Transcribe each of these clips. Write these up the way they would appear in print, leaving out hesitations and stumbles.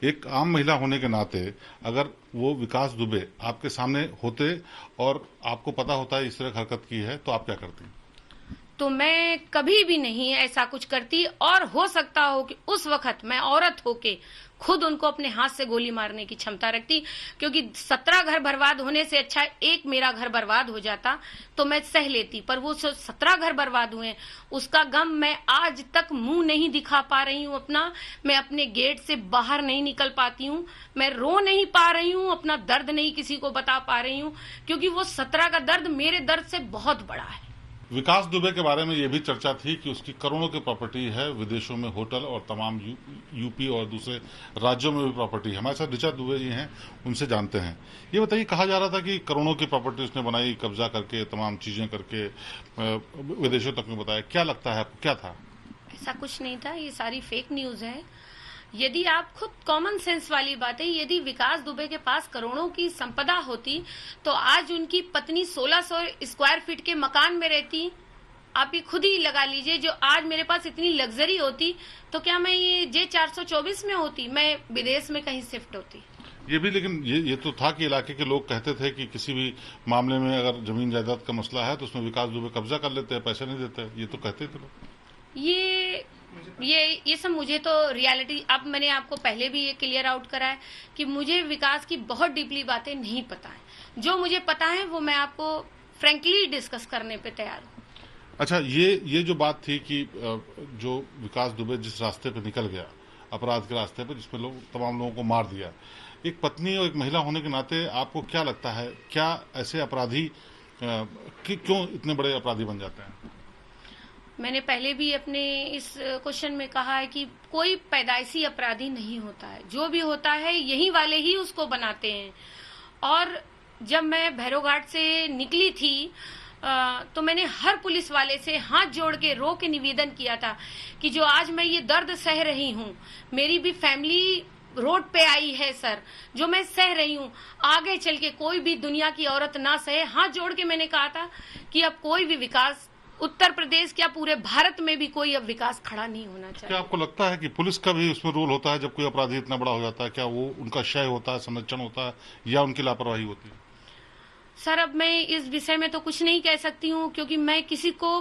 एक आम महिला होने के नाते अगर वो विकास दुबे आपके सामने होते और आपको पता होता है इस तरह हरकत की है, तो आप क्या करती? तो मैं कभी भी नहीं ऐसा कुछ करती, और हो सकता हो कि उस वक्त मैं औरत होके खुद उनको अपने हाथ से गोली मारने की क्षमता रखती, क्योंकि 17 घर बर्बाद होने से अच्छा एक मेरा घर बर्बाद हो जाता तो मैं सह लेती। पर वो 17 घर बर्बाद हुए, उसका गम मैं आज तक मुंह नहीं दिखा पा रही हूँ अपना। मैं अपने गेट से बाहर नहीं निकल पाती हूँ, मैं रो नहीं पा रही हूँ, अपना दर्द नहीं किसी को बता पा रही हूँ, क्योंकि वो 17 का दर्द मेरे दर्द से बहुत बड़ा है। विकास दुबे के बारे में यह भी चर्चा थी कि उसकी करोड़ों की प्रॉपर्टी है, विदेशों में होटल और तमाम यूपी और दूसरे राज्यों में भी प्रॉपर्टी है। हमारे साथ ऋचा दुबे जी हैं, उनसे जानते हैं। ये बताइए, कहा जा रहा था कि करोड़ों की प्रॉपर्टी उसने बनाई, कब्जा करके, तमाम चीजें करके, विदेशों तक में बताया। क्या लगता है आपको, क्या था? ऐसा कुछ नहीं था, ये सारी फेक न्यूज है। यदि आप खुद कॉमन सेंस वाली बातें, यदि विकास दुबे के पास करोड़ों की संपदा होती तो आज उनकी पत्नी 1600 स्क्वायर फीट के मकान में रहती। आप ये खुद ही लगा लीजिए, जो आज मेरे पास इतनी लग्जरी होती तो क्या मैं ये J424 में होती, मैं विदेश में कहीं शिफ्ट होती। ये भी, लेकिन ये तो था कि इलाके के लोग कहते थे कि किसी भी मामले में अगर जमीन जायदाद का मसला है तो उसमें विकास दुबे कब्जा कर लेते हैं, पैसे नहीं देते, ये तो कहते थे लोग। ये सब मुझे तो रियलिटी, अब मैंने आपको पहले भी ये क्लियर आउट करा है कि मुझे विकास की बहुत डीपली बातें नहीं पता है। जो मुझे पता है वो मैं आपको फ्रैंकली डिस्कस करने पे तैयार हूँ। अच्छा, ये जो बात थी कि जो विकास दुबे जिस रास्ते पे निकल गया, अपराध के रास्ते पे, जिसमें तमाम लोगों को मार दिया, एक पत्नी और एक महिला होने के नाते आपको क्या लगता है, क्या ऐसे अपराधी क्यों इतने बड़े अपराधी बन जाते हैं? मैंने पहले भी अपने इस क्वेश्चन में कहा है कि कोई पैदाइशी अपराधी नहीं होता है, जो भी होता है यही वाले ही उसको बनाते हैं। और जब मैं भैरवघाट से निकली थी तो मैंने हर पुलिस वाले से हाथ जोड़ के रो के निवेदन किया था कि जो आज मैं ये दर्द सह रही हूँ, मेरी भी फैमिली रोड पे आई है सर, जो मैं सह रही हूँ, आगे चल के कोई भी दुनिया की औरत ना सहे। हाथ जोड़ के मैंने कहा था कि अब कोई भी विकास उत्तर प्रदेश क्या पूरे भारत में भी कोई अब विकास खड़ा नहीं होना चाहिए। क्या आपको लगता है कि पुलिस का भी उसमें रोल होता है जब कोई अपराधी इतना बड़ा हो जाता है? क्या वो उनका क्षय होता है, संरक्षण होता है, या उनकी लापरवाही होती है? सर, अब मैं इस विषय में तो कुछ नहीं कह सकती हूँ, क्योंकि मैं किसी को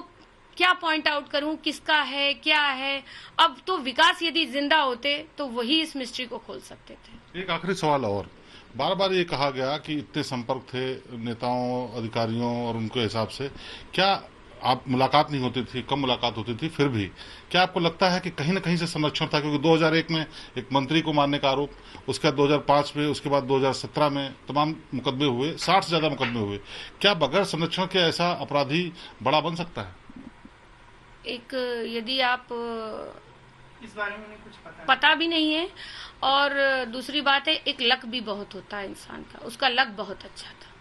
क्या पॉइंट आउट करूं, किसका है क्या है। अब तो विकास यदि जिंदा होते तो वही इस मिस्ट्री को खोल सकते थे। एक आखिरी सवाल और, बार बार ये कहा गया कि इतने संपर्क थे नेताओं, अधिकारियों और उनके हिसाब से, क्या आप मुलाकात नहीं होती थी, कम मुलाकात होती थी, फिर भी क्या आपको लगता है कि कहीं ना कहीं से संरक्षण था? क्योंकि 2001 में एक मंत्री को मारने का आरोप, उसके बाद 2005 में, उसके बाद 2017 में तमाम मुकदमे हुए, 60 से ज्यादा मुकदमे हुए। क्या बगैर संरक्षण के ऐसा अपराधी बड़ा बन सकता है? एक, यदि आप इस बारे में कुछ पता भी नहीं है, और दूसरी बात है, एक लक भी बहुत होता है इंसान का, उसका लक बहुत अच्छा था।